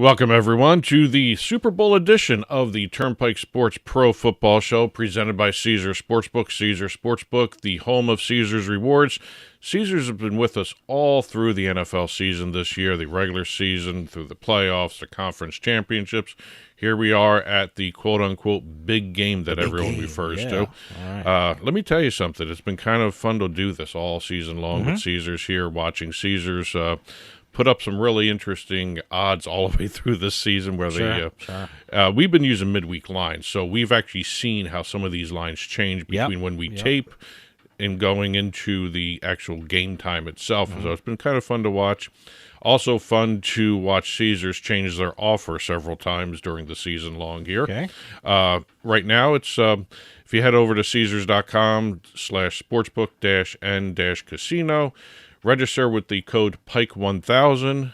Welcome, everyone, to the Super Bowl edition of the Turnpike Sports Pro Football Show, presented by Caesars Sportsbook. Caesars Sportsbook, the home of Caesars Rewards. Caesars have been with us all through the NFL season this year, the regular season, through the playoffs, the conference championships. Here we are at the quote-unquote big game that everyone refers to. Right. Let me tell you something. It's been kind of fun to do this all season long with Caesars here, watching Caesars put up some really interesting odds all the way through this season where we've been using midweek lines, so we've actually seen how some of these lines change between when we tape and going into the actual game time itself. So it's been kind of fun to watch. Also fun to watch Caesars change their offer several times during the season long here. Okay. Right now, it's if you head over to Caesars.com/sportsbook-n-casino, register with the code PIKE1000,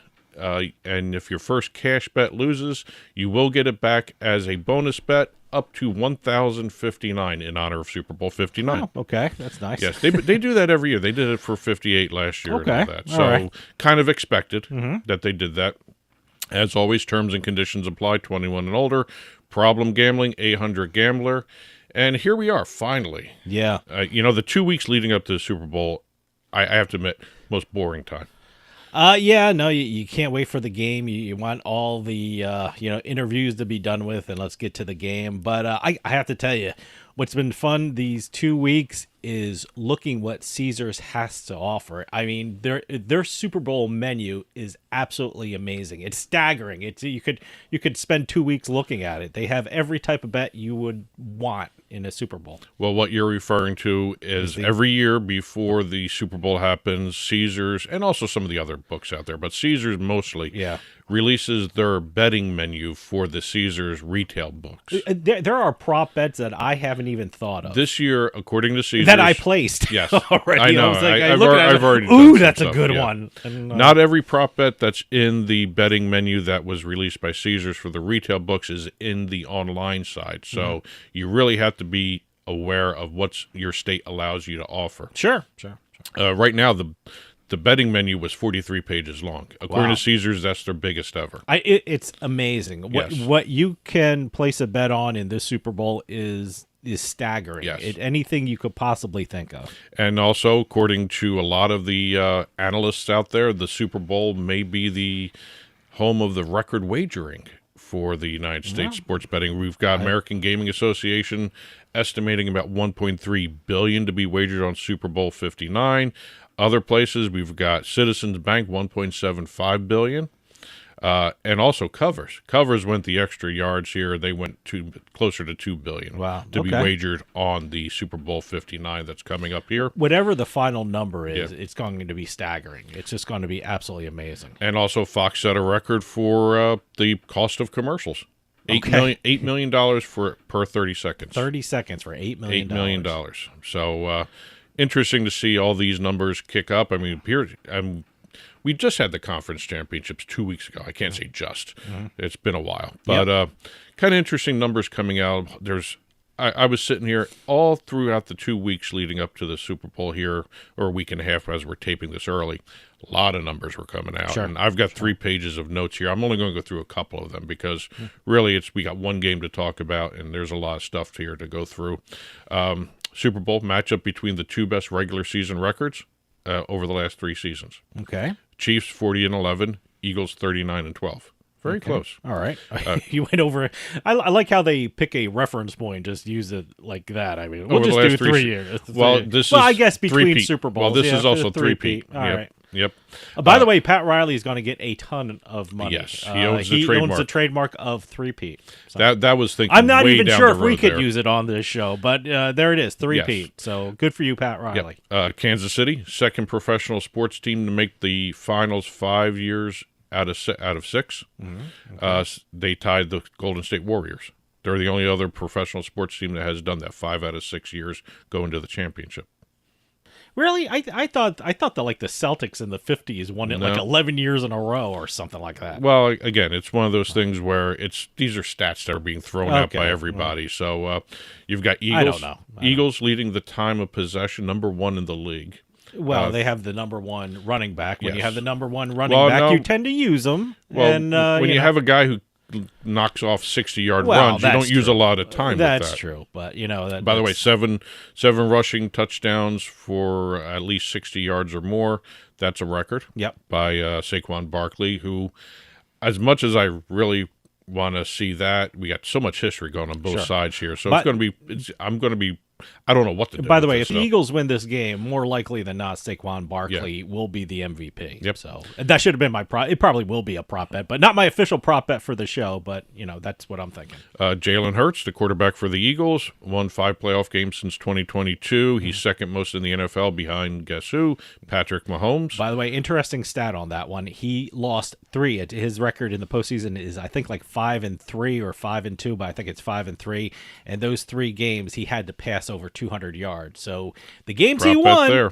and if your first cash bet loses, you will get it back as a bonus bet up to $1,059 in honor of Super Bowl 59. Oh, okay, that's nice. Yes, they do that every year. They did it for 58 last year and all that. So kind of expected that they did that. As always, terms and conditions apply, 21 and older. Problem gambling, 800-GAMBLER. And here we are, finally. Yeah. The 2 weeks leading up to the Super Bowl, I have to admit, most boring time. You can't wait for the game. You want all the interviews to be done with, and let's get to the game. But I have to tell you, what's been fun these 2 weeks is looking what Caesars has to offer. I mean, their Super Bowl menu is absolutely amazing. It's staggering. You could spend 2 weeks looking at it. They have every type of bet you would want in a Super Bowl. Well, what you're referring to is every year before the Super Bowl happens, Caesars, and also some of the other books out there, but Caesars mostly releases their betting menu for the Caesars retail books. There are prop bets that I haven't even thought of. This year, according to Caesars... that I placed. Yes. Already. I know. I've already ooh, that's a good one. And, not every prop bet that's in the betting menu that was released by Caesars for the retail books is in the online side. So you really have to be aware of what your state allows you to offer. Sure. Right now, the betting menu was 43 pages long. According to Caesars, that's their biggest ever. It's amazing. What you can place a bet on in this Super Bowl is staggering. Yes. Anything you could possibly think of. And also, according to a lot of the analysts out there, the Super Bowl may be the home of the record wagering for the United States sports betting. We've got American Gaming Association estimating about $1.3 billion to be wagered on Super Bowl 59. Other places, we've got Citizens Bank, $1.75 billion. And also Covers. Covers went the extra yards here. They went closer to $2 billion to be wagered on the Super Bowl 59 that's coming up here. Whatever the final number is, it's going to be staggering. It's just going to be absolutely amazing. And also Fox set a record for the cost of commercials. $8 million per 30 seconds. 30 seconds for $8 million. $8 million. So interesting to see all these numbers kick up. I mean, we just had the conference championships 2 weeks ago. I can't say just. It's been a while. But kind of interesting numbers coming out. I was sitting here all throughout the 2 weeks leading up to the Super Bowl here, or a week and a half as we're taping this early. A lot of numbers were coming out. And I've got 3 pages of notes here. I'm only going to go through a couple of them because really we got one game to talk about, and there's a lot of stuff here to go through. Super Bowl matchup between the two best regular season records over the last 3 seasons. Okay. Chiefs 40-11, Eagles 39-12. Very close. All right. You went over. I like how they pick a reference point, just use it like that. I mean, we'll just do 3 years. Well, I guess between Super Bowls. Well, this is also three-peat. All right. Yep. By the way, Pat Riley is going to get a ton of money. Yes, he owns the trademark of three-peat. So that was thinking. I'm not way even down sure the if road we could there. use it on this show, but there it is, three-peat. Yes. So good for you, Pat Riley. Yep. Kansas City, second professional sports team to make the finals 5 years out of 6. They tied the Golden State Warriors. They're the only other professional sports team that has done that 5 out of 6 years going to the championship. Really? I thought that like the Celtics in the 50s won it like 11 years in a row or something like that. Well, again, it's one of those things where these are stats that are being thrown out by everybody. So you've got Eagles. I don't know. Eagles leading the time of possession, number 1 in the league. Well, they have the number one running back. When you Yes. have the number one running back, no. you tend to use them. Well, and when you have a guy who knocks off 60-yard Well, runs, you don't use a lot of time with that. That's true, but By the way, seven rushing touchdowns for at least 60 yards or more. That's a record. Yep. By Saquon Barkley, who, as much as I really want to see that, we got so much history going on both sides here. So it's going to be. I'm going to be. I don't know what to do. By the way, with if this, the Eagles win this game, more likely than not, Saquon Barkley will be the MVP. Yep. So that should have been my prop. It probably will be a prop bet, but not my official prop bet for the show. But that's what I'm thinking. Jalen Hurts, the quarterback for the Eagles, won 5 playoff games since 2022. He's second most in the NFL behind, guess who? Patrick Mahomes. By the way, interesting stat on that one. He lost 3. His record in the postseason is, I think, like 5-3 or 5-2, but I think it's 5-3. And those 3 games, he had to pass over 200 yards. So the games he won,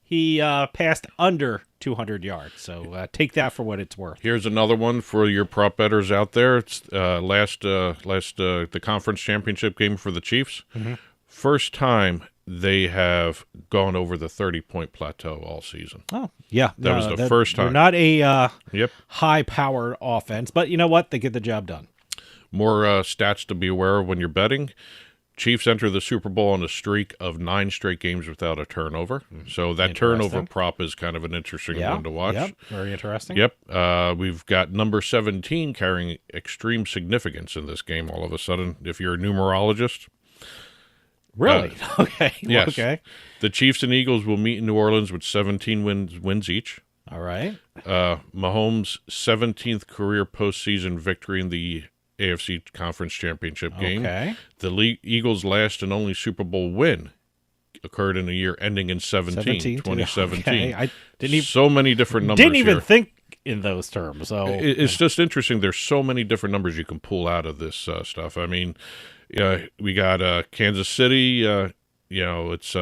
he passed under 200 yards. So take that for what it's worth. Here's another one for your prop bettors out there. It's the conference championship game for the Chiefs. Mm-hmm. First time they have gone over the 30-point plateau all season. Oh, yeah. That was the first time. They're not a high-powered offense, but you know what? They get the job done. More stats to be aware of when you're betting. Chiefs enter the Super Bowl on a streak of 9 straight games without a turnover. So that turnover prop is kind of an interesting one to watch. Yep, very interesting. Yep. We've got number 17 carrying extreme significance in this game all of a sudden, if you're a numerologist. Really? Okay. Yes. Okay. The Chiefs and Eagles will meet in New Orleans with 17 wins each. All right. Mahomes' 17th career postseason victory in the AFC Conference Championship game. Okay. The Eagles' last and only Super Bowl win occurred in a year ending in 2017. Okay. I didn't even, so many different numbers. Didn't even here. think in those terms. So It's just interesting. There's so many different numbers you can pull out of this stuff. I mean, we got Kansas City. It's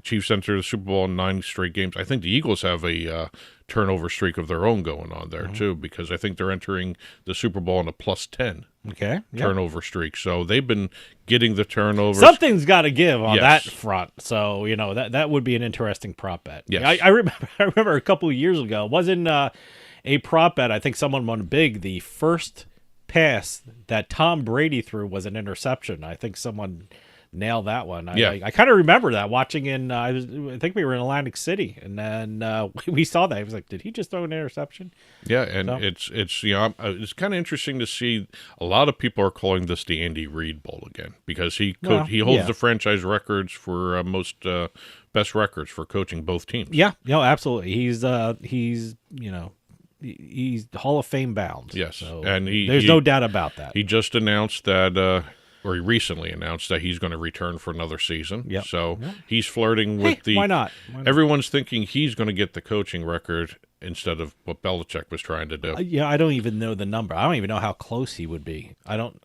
Chiefs enter the Super Bowl in 9 straight games. I think the Eagles have a turnover streak of their own going on there too, because I think they're entering the Super Bowl in a +10 turnover streak. So they've been getting the turnovers. Something's got to give on that front. So that would be an interesting prop bet. Yes. I remember a couple of years ago. It wasn't a prop bet. I think someone won big. The first pass that Tom Brady threw was an interception. I think someone nailed that one. I kind of remember that watching I think we were in Atlantic City, and then we saw that. I was like, did he just throw an interception? Yeah, and it's kind of interesting to see. A lot of people are calling this the Andy Reid Bowl again because he holds the franchise records for most best records for coaching both teams. Yeah, absolutely. He's Hall of Fame bound. Yes, so and there's no doubt about that. He just announced that. Or he recently announced that he's going to return for another season. Yep. So he's flirting with the. Why not? Everyone's thinking he's going to get the coaching record instead of what Belichick was trying to do. I don't even know the number. I don't even know how close he would be.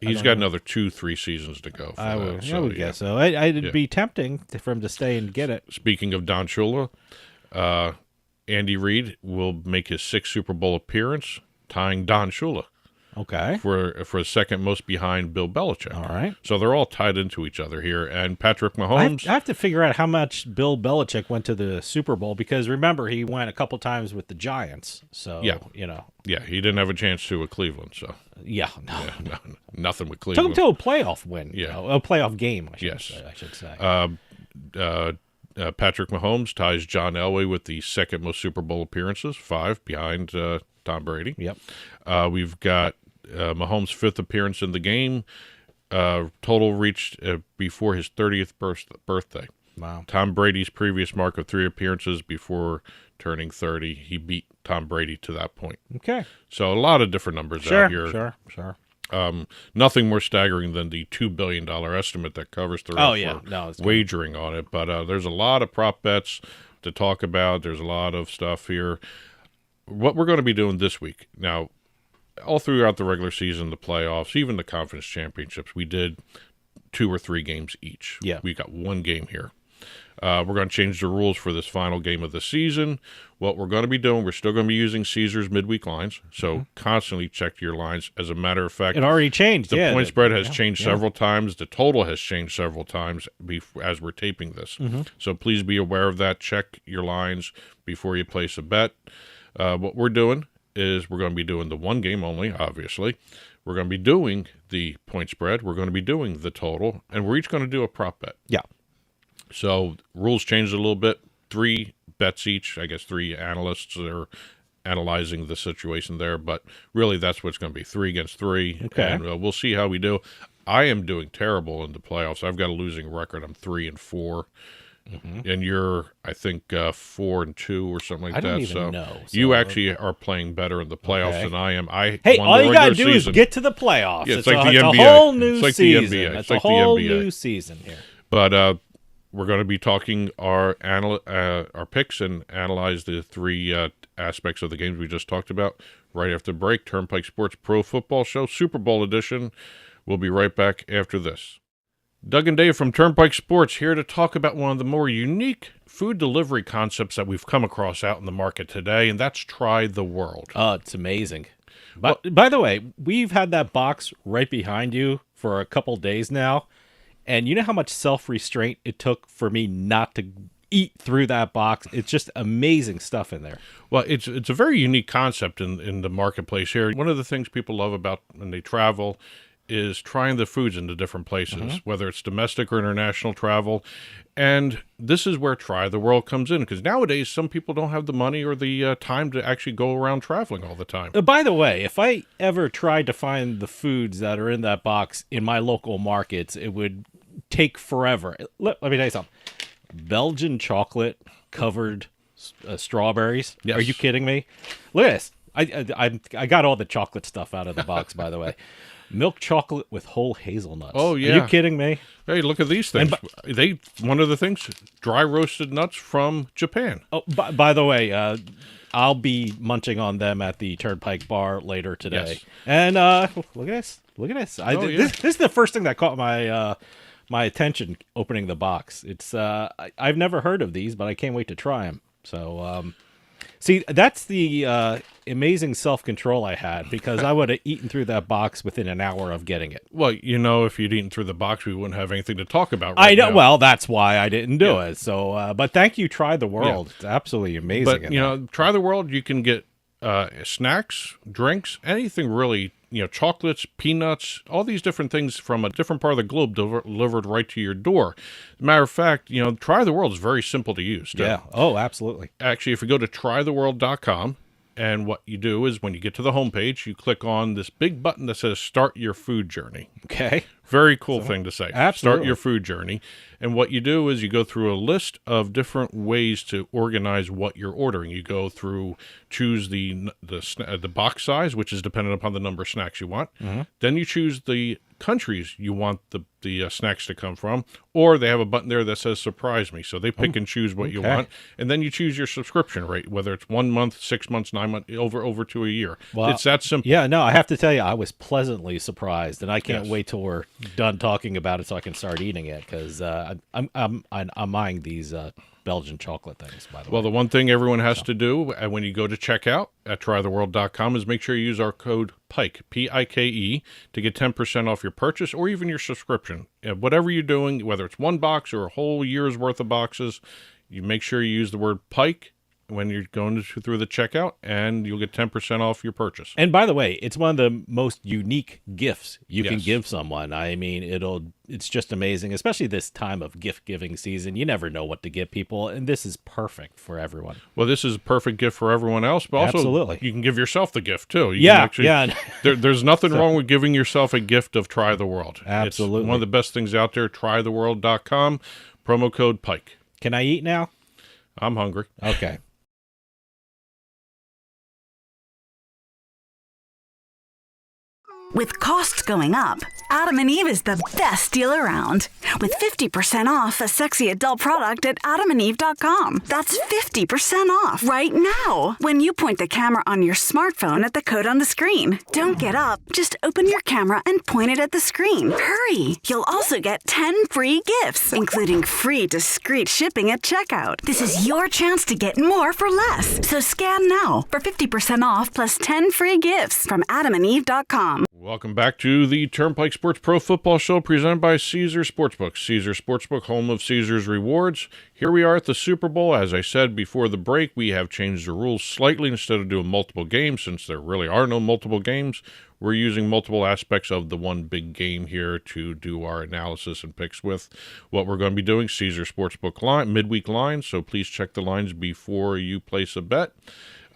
He's got another 2-3 seasons to go. I would guess so. It'd be tempting for him to stay and get it. Speaking of Don Shula, Andy Reid will make his 6th Super Bowl appearance, tying Don Shula. Okay. For a second most behind Bill Belichick. All right. So they're all tied into each other here. And Patrick Mahomes. I have to figure out how much Bill Belichick went to the Super Bowl because remember he went a couple times with the Giants. So Yeah, he didn't have a chance to with Cleveland. So nothing with Cleveland. Took him to a playoff win. Yeah, a playoff game. I should say. Patrick Mahomes ties John Elway with the 2nd most Super Bowl appearances, 5 behind Tom Brady. Yep. We've got Mahomes' 5th appearance in the game. Total reached before his 30th birthday. Wow. Tom Brady's previous mark of 3 appearances before turning 30, he beat Tom Brady to that point. Okay. So a lot of different numbers out here. Sure. Nothing more staggering than the $2 billion estimate that covers the wagering on it. But there's a lot of prop bets to talk about. There's a lot of stuff here. What we're going to be doing this week now, all throughout the regular season, the playoffs, even the conference championships, we did 2 or 3 games each. Yeah. We got 1 game here. We're going to change the rules for this final game of the season. What we're going to be doing, we're still going to be using Caesars midweek lines, so constantly check your lines. As a matter of fact, It already changed. the point spread has changed several times. The total has changed several times as we're taping this. So please be aware of that. Check your lines before you place a bet. What we're doing is we're going to be doing the one game only, obviously. We're going to be doing the point spread. We're going to be doing the total, and we're each going to do a prop bet. Yeah. So rules changed a little bit. 3 bets each. I guess 3 analysts are analyzing the situation there, but really that's what's going to be 3 against 3. Okay. And we'll see how we do. I am doing terrible in the playoffs. I've got a losing record. I'm 3-4. And you're, I think, 4-2 or something like I that. don't even know. So You actually are playing better in the playoffs than I am. Hey, won all the you gotta regular do season. is get to the playoffs. Yeah, it's like the a NBA. whole new It's like the season. NBA. It's like a whole the NBA. new season here. But we're going to be talking our picks and analyze the 3 aspects of the games we just talked about right after the break. Turnpike Sports Pro Football Show, Super Bowl edition. We'll be right back after this. Doug and Dave from Turnpike Sports here to talk about one of the more unique food delivery concepts that we've come across out in the market today, and that's Try the World. Oh, it's amazing. But by the way, we've had that box right behind you for a couple days now, and you know how much self-restraint it took for me not to eat through that box? It's just amazing stuff in there. Well, it's a very unique concept in the marketplace here. One of the things people love about when they travel is trying the foods in the different places, whether it's domestic or international travel. And this is where Try the World comes in, because nowadays some people don't have the money or the time to actually go around traveling all the time. By the way, if I ever tried to find the foods that are in that box in my local markets, it would take forever. Let me tell you something. Belgian chocolate covered strawberries. Yes. Are you kidding me? Look at this. I got all the chocolate stuff out of the box, by the way. Milk chocolate with whole hazelnuts. Oh, yeah. Are you kidding me? Hey, look at these things. One of the things, dry roasted nuts from Japan. Oh, by the way, I'll be munching on them at the Turnpike bar later today. Yes. And look at this. Look at this. This is the first thing that caught my attention opening the box. It's I've never heard of these, but I can't wait to try them. So see, that's the amazing self-control I had, because I would have eaten through that box within an hour of getting it. Well, if you'd eaten through the box, we wouldn't have anything to talk about I know. now. Well, that's why I didn't do it. So, but thank you, Try the World. Yeah. It's absolutely amazing. But, Try the World, you can get snacks, drinks, anything really, chocolates, peanuts, all these different things from a different part of the globe delivered right to your door. As a matter of fact, Try the World is very simple to use. Yeah. Oh, absolutely. Actually, if you go to trytheworld.com, and what you do is when you get to the homepage, you click on this big button that says Start Your Food Journey. Okay. Very cool thing to say. Absolutely. Start your food journey. And what you do is you go through a list of different ways to organize what you're ordering. You go through, choose the box size, which is dependent upon the number of snacks you want. Then you choose the countries you want the snacks to come from, or they have a button there that says surprise me, so they pick and choose what you want, and then you choose your subscription rate, whether it's 1 month, 6 months, 9 months, over to a year. Well, it's that simple. Yeah, no, I have to tell you, I was pleasantly surprised, and I can't wait till we're done talking about it so I can start eating it, because I'm eyeing these Belgian chocolate things, by the way. Well, the one thing everyone has to do when you go to checkout at trytheworld.com is make sure you use our code PIKE, P-I-K-E, to get 10% off your purchase or even your subscription. Whatever you're doing, whether it's one box or a whole year's worth of boxes, you make sure you use the word PIKE when you're going through the checkout, and you'll get 10% off your purchase. And by the way, it's one of the most unique gifts you can give someone. I mean, it's just amazing, especially this time of gift-giving season. You never know what to get people, and this is perfect for everyone. Well, this is a perfect gift for everyone else, but also you can give yourself the gift, too. There's nothing wrong with giving yourself a gift of Try the World. Absolutely. It's one of the best things out there, trytheworld.com, promo code PIKE. Can I eat now? I'm hungry. Okay. With costs going up, Adam and Eve is the best deal around. With 50% off a sexy adult product at adamandeve.com. That's 50% off right now when you point the camera on your smartphone at the code on the screen. Don't get up. Just open your camera and point it at the screen. Hurry! You'll also get 10 free gifts, including free discreet shipping at checkout. This is your chance to get more for less. So scan now for 50% off plus 10 free gifts from adamandeve.com. Welcome back to the Turnpike Sports Pro Football Show presented by Caesars Sportsbook. Caesars Sportsbook, home of Caesars Rewards. Here we are at the Super Bowl. As I said before the break, we have changed the rules slightly. Instead of doing multiple games, since there really are no multiple games, we're using multiple aspects of the one big game here to do our analysis and picks with. What we're going to be doing, Caesars Sportsbook line, midweek lines, so please check the lines before you place a bet.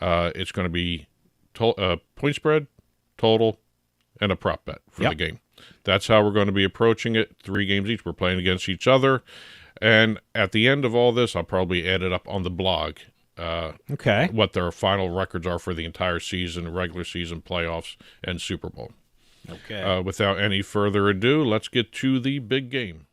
It's going to be point spread, total, and a prop bet for the game. That's how we're going to be approaching it. 3 games each. We're playing against each other. And at the end of all this, I'll probably add it up on the blog. What their final records are for the entire season, regular season, playoffs, and Super Bowl. Okay. Without any further ado, let's get to the big game.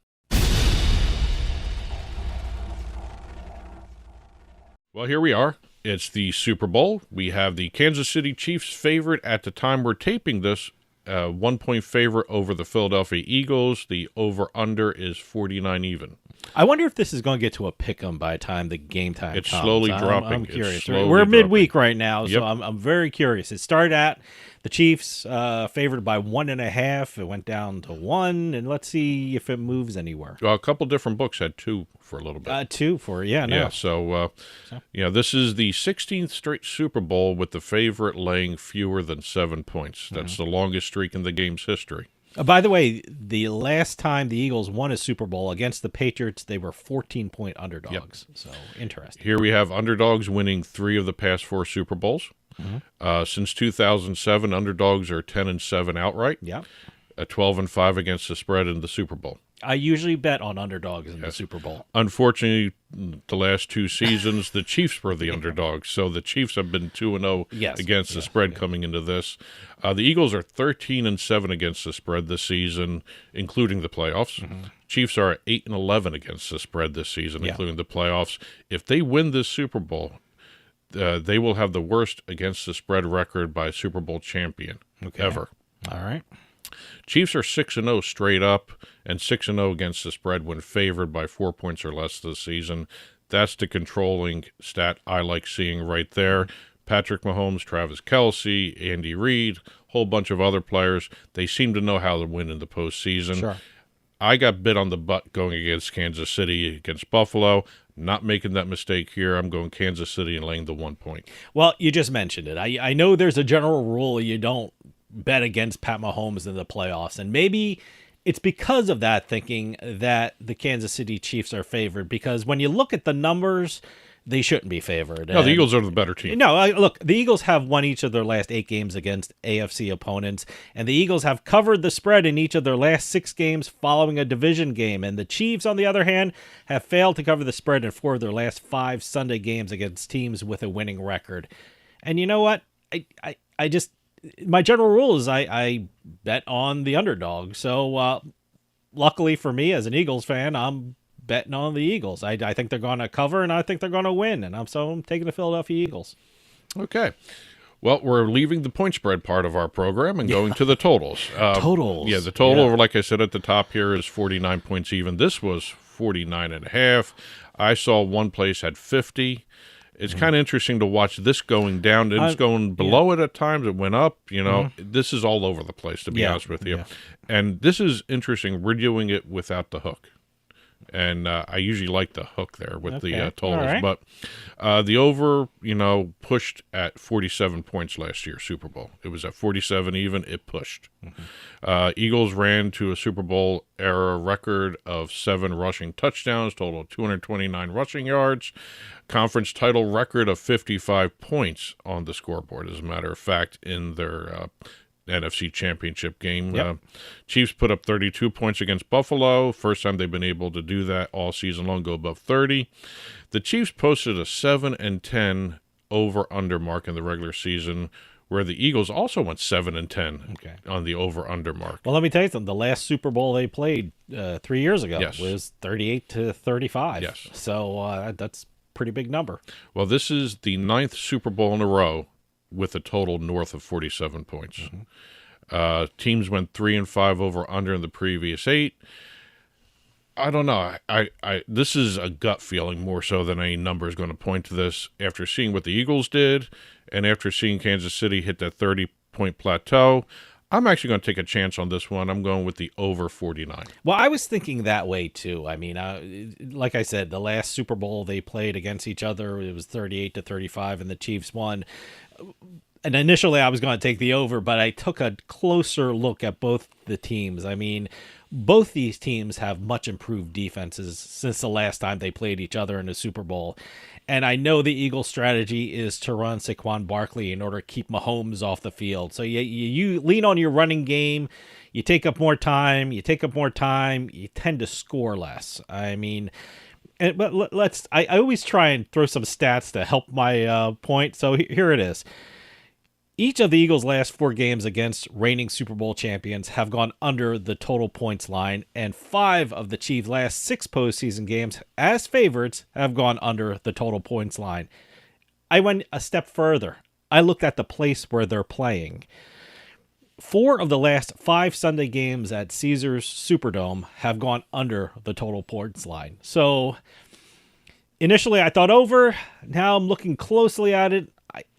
Well, here we are. It's the Super Bowl. We have the Kansas City Chiefs favorite at the time we're taping this. 1-point favorite over the Philadelphia Eagles. The over-under is 49 even. I wonder if this is going to get to a pick-em by the time the game time it's comes. Slowly dropping. I'm curious. Slowly We're dropping. midweek right now, so I'm very curious. It started at the Chiefs favored by 1.5. It went down to 1, and let's see if it moves anywhere. Well, a couple different books had 2 for a little bit. 2 for, yeah. So this is the 16th straight Super Bowl with the favorite laying fewer than 7 points. That's the longest streak in the game's history. By the way, the last time the Eagles won a Super Bowl against the Patriots, they were 14-point underdogs. So, interesting. Here we have underdogs winning 3 of the past 4 Super Bowls. Since 2007, underdogs are 10-7 outright. 12-5 against the spread in the Super Bowl. I usually bet on underdogs in the Super Bowl. Unfortunately, the last 2 seasons, the Chiefs were the underdogs. So the Chiefs have been 2-0 against the spread coming into this. The Eagles are 13-7 against the spread this season, including the playoffs. Chiefs are 8-11 against the spread this season, including the playoffs. If they win this Super Bowl, they will have the worst against the spread record by a Super Bowl champion ever. All right. Chiefs are 6-0 straight up and 6-0 against the spread when favored by 4 points or less this season. That's the controlling stat I like seeing right there. Patrick Mahomes, Travis Kelce, Andy Reid, whole bunch of other players. They seem to know how to win in the postseason. Sure. I got bit on the butt going against Kansas City against Buffalo. Not making that mistake here. I'm going Kansas City and laying the 1 point. Well, you just mentioned it. I know there's a general rule you don't bet against Pat Mahomes in the playoffs, and maybe it's because of that thinking that the Kansas City Chiefs are favored, because when you look at the numbers, they shouldn't be favored. No, the Eagles are the better team. No, look, the Eagles have won each of their last 8 games against AFC opponents, and the Eagles have covered the spread in each of their last 6 games following a division game, and the Chiefs, on the other hand, have failed to cover the spread in 4 of their last 5 Sunday games against teams with a winning record. And you know what? I just... My general rule is I bet on the underdog. So luckily for me as an Eagles fan, I'm betting on the Eagles. I think they're going to cover, and I think they're going to win. And I'm taking the Philadelphia Eagles. Okay. Well, we're leaving the point spread part of our program and going to the totals. Totals. Yeah, the total, like I said at the top here, is 49 points even. This was 49.5. I saw one place had 50. It's kind of interesting to watch this going down. It's going below it at times. It went up. This is all over the place, to be honest with you. And this is interesting. We're doing it without the hook. And I usually like the hook there with the totals. Right. But the over, pushed at 47 points last year, Super Bowl. It was at 47 even. It pushed. Eagles ran to a Super Bowl era record of 7 rushing touchdowns, total of 229 rushing yards. Conference title record of 55 points on the scoreboard, as a matter of fact, in their NFC Championship game. Chiefs put up 32 points against Buffalo. First time they've been able to do that all season long, go above 30. The Chiefs posted a 7-10 over-under mark in the regular season, where the Eagles also went 7-10 on the over-under mark. Well, let me tell you something. The last Super Bowl they played 3 years ago was 38-35. Yes. So that's a pretty big number. Well, this is the 9th Super Bowl in a row with a total north of 47 points. Teams went 3-5 over-under in the previous 8. I don't know. I this is a gut feeling more so than any number is going to point to this. After seeing what the Eagles did and after seeing Kansas City hit that 30-point plateau, I'm actually going to take a chance on this one. I'm going with the over 49. Well, I was thinking that way too. I mean, like I said, the last Super Bowl they played against each other, it was 38-35 and the Chiefs won. And initially I was going to take the over, but I took a closer look at both the teams. I mean, both these teams have much improved defenses since the last time they played each other in the Super Bowl. And I know the Eagles' strategy is to run Saquon Barkley in order to keep Mahomes off the field. So you lean on your running game, you take up more time, you tend to score less. I mean, but I always try and throw some stats to help my point. So here it is. Each of the Eagles' last 4 games against reigning Super Bowl champions have gone under the total points line, and 5 of the Chiefs' last 6 postseason games as favorites have gone under the total points line. I went a step further. I looked at the place where they're playing. 4 of the last 5 Sunday games at Caesars Superdome have gone under the total points line. So initially I thought over. Now I'm looking closely at it.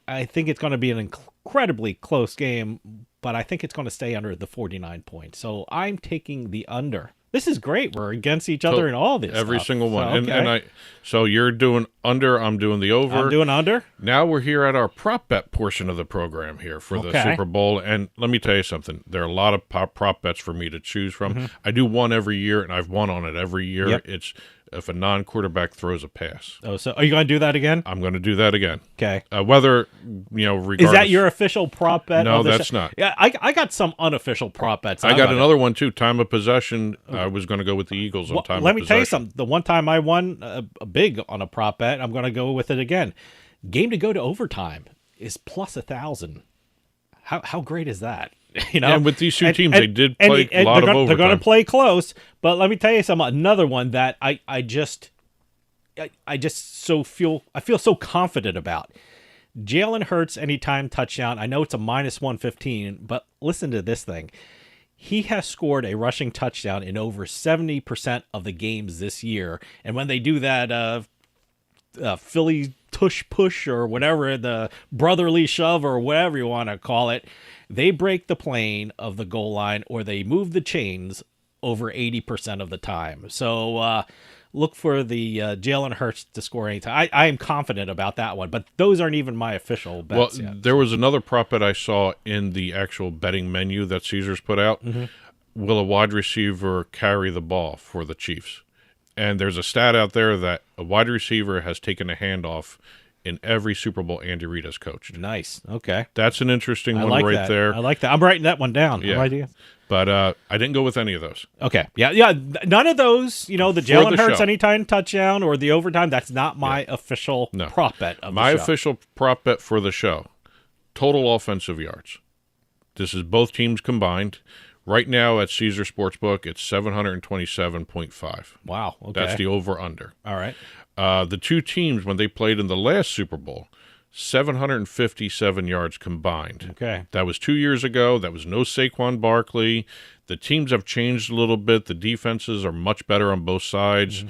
I think it's going to be an incredibly close game, but I think it's going to stay under the 49 points. So I'm taking the under. This is great. We're against each other in all this every stuff. single one. So, So you're doing under, I'm doing the over. I'm doing under. Now we're here at our prop bet portion of the program here for the Super Bowl. And let me tell you something. There are a lot of prop bets for me to choose from. I do one every year, and I've won on it every year. Yep. It's if a non-quarterback throws a pass. Oh, so are you going to do that again? I'm going to do that again. Okay. Whether, regardless. Is that your official prop bet? No, that's not. Yeah, I got some unofficial prop bets. I got another one, too. Time of possession. I was going to go with the Eagles on time of possession. Let me tell you something. The one time I won a big on a prop bet, I'm going to go with it again. Game to go to overtime is plus 1,000. How great is that? And with these two teams, they did play a lot of overtime. They're going to play close, but let me tell you something. Another one that I feel so confident about. Jalen Hurts anytime touchdown. I know it's a minus 115, but listen to this thing. He has scored a rushing touchdown in over 70% of the games this year, and when they do that Philly tush push or whatever, the brotherly shove or whatever you want to call it, they break the plane of the goal line or they move the chains over 80% of the time. So look for the Jalen Hurts to score anytime. I am confident about that one, but those aren't even my official bets yet. There was another prop bet I saw in the actual betting menu that Caesars put out. Will a wide receiver carry the ball for the Chiefs? And there's a stat out there that a wide receiver has taken a handoff in every Super Bowl Andy Reid has coached. Nice. Okay. That's an interesting one right there. I like that. I'm writing that one down. Yeah. Idea. But I didn't go with any of those. Okay. Yeah. None of those, the Jalen Hurts anytime touchdown or the overtime, that's not my official prop bet of the show. My official prop bet for the show, total offensive yards. This is both teams combined. Right now at Caesars Sportsbook, it's 727.5. Wow. Okay. That's the over-under. All right. The two teams, when they played in the last Super Bowl, 757 yards combined. Okay. That was 2 years ago. That was no Saquon Barkley. The teams have changed a little bit. The defenses are much better on both sides.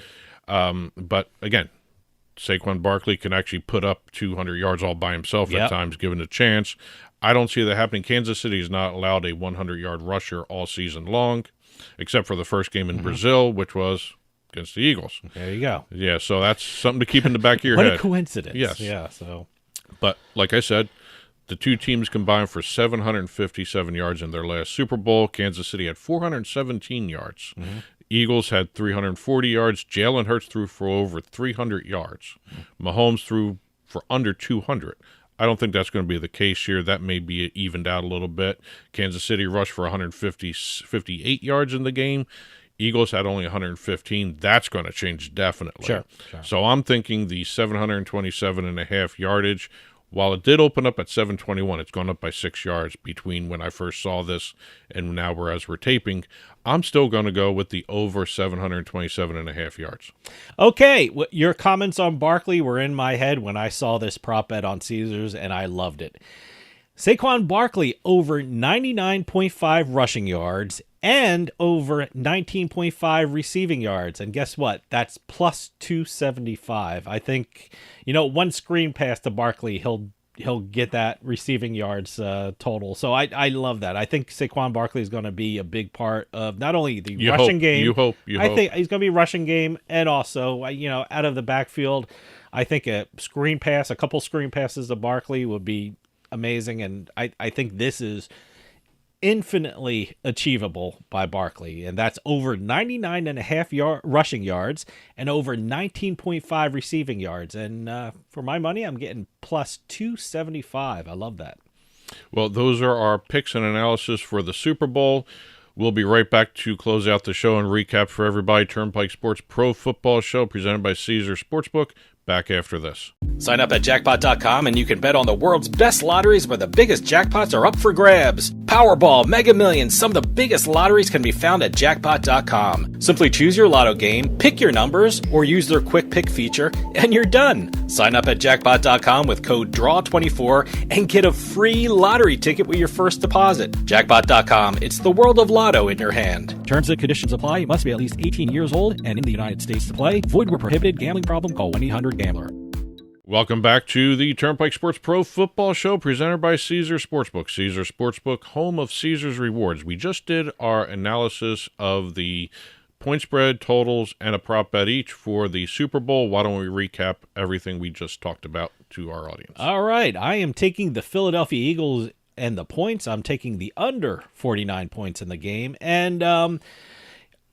But, again, Saquon Barkley can actually put up 200 yards all by himself at times, given a chance. I don't see that happening. Kansas City is not allowed a 100-yard rusher all season long, except for the first game in Brazil, which was against the Eagles. There you go. Yeah, so that's something to keep in the back of your head. What a coincidence. Yes. Yeah, so. But like I said, the two teams combined for 757 yards in their last Super Bowl. Kansas City had 417 yards. Eagles had 340 yards. Jalen Hurts threw for over 300 yards. Mahomes threw for under 200. I don't think that's going to be the case here. That may be evened out a little bit. Kansas City rushed for 158 yards in the game. Eagles had only 115. That's going to change definitely. Sure. So I'm thinking the 727.5 yardage While it did open up at 721, it's gone up by 6 yards between when I first saw this and now as we're taping. I'm still going to go with the over 727.5 yards. Okay, your comments on Barkley were in my head when I saw this prop bet on Caesars, and I loved it. Saquon Barkley over 99.5 rushing yards and over 19.5 receiving yards. And guess what? That's plus 275. I think, one screen pass to Barkley, he'll get that receiving yards total. So I love that. I think Saquon Barkley is going to be a big part of not only the rushing game. You hope. I think he's going to be rushing game, and also, out of the backfield, I think a couple screen passes to Barkley would be amazing, and I think this is infinitely achievable by Barkley, and that's over 99.5 rushing yards and over 19.5 receiving yards. And for my money, I'm getting plus 275. I love that. Well, those are our picks and analysis for the Super Bowl. We'll be right back to close out the show and recap for everybody. Turnpike Sports Pro Football Show presented by Caesars Sportsbook. Back after this. Sign up at jackpot.com and you can bet on the world's best lotteries where the biggest jackpots are up for grabs. Powerball, Mega Millions, some of the biggest lotteries can be found at jackpot.com. Simply choose your lotto game, pick your numbers, or use their quick pick feature, and you're done. Sign up at jackpot.com with code DRAW24 and get a free lottery ticket with your first deposit. Jackpot.com, it's the world of lotto in your hand. Terms and conditions apply. You must be at least 18 years old and in the United States to play. Void where prohibited. Gambling problem? Call 1-800-GAMBLER. Welcome back to the Turnpike Sports Pro Football Show presented by Caesars Sportsbook. Caesars Sportsbook, home of Caesars Rewards. We just did our analysis of the point spread, totals, and a prop bet each for the Super Bowl. Why don't we recap everything we just talked about to our audience? All right. I am taking the Philadelphia Eagles and the points. I'm taking the under 49 points in the game. And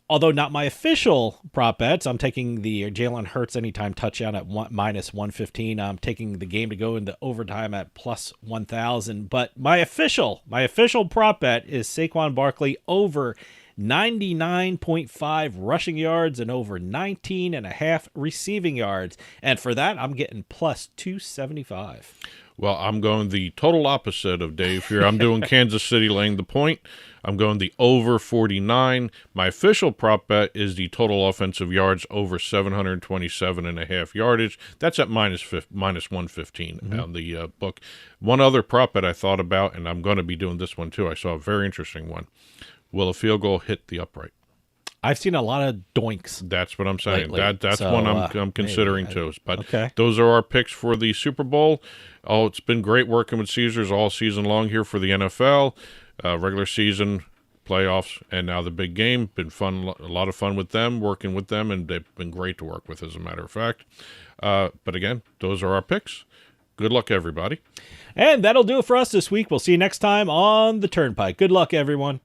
although not my official prop bets, I'm taking the Jalen Hurts anytime touchdown at minus 115. I'm taking the game to go into overtime at plus 1,000. But my official prop bet is Saquon Barkley over 99.5 rushing yards and over 19.5 receiving yards. And for that, I'm getting plus 275. Well, I'm going the total opposite of Dave here. I'm doing Kansas City laying the point. I'm going the over 49. My official prop bet is the total offensive yards over 727.5 yardage. That's at minus 115 on the book. One other prop bet I thought about, and I'm going to be doing this one too. I saw a very interesting one. Will a field goal hit the upright? I've seen a lot of doinks. That's what I'm saying. Lately. That's one I'm considering too. But okay. Those are our picks for the Super Bowl. Oh, it's been great working with Caesars all season long here for the NFL, regular season, playoffs, and now the big game. Been fun, a lot of fun with them, working with them, and they've been great to work with, as a matter of fact. But again, those are our picks. Good luck, everybody. And that'll do it for us this week. We'll see you next time on the Turnpike. Good luck, everyone.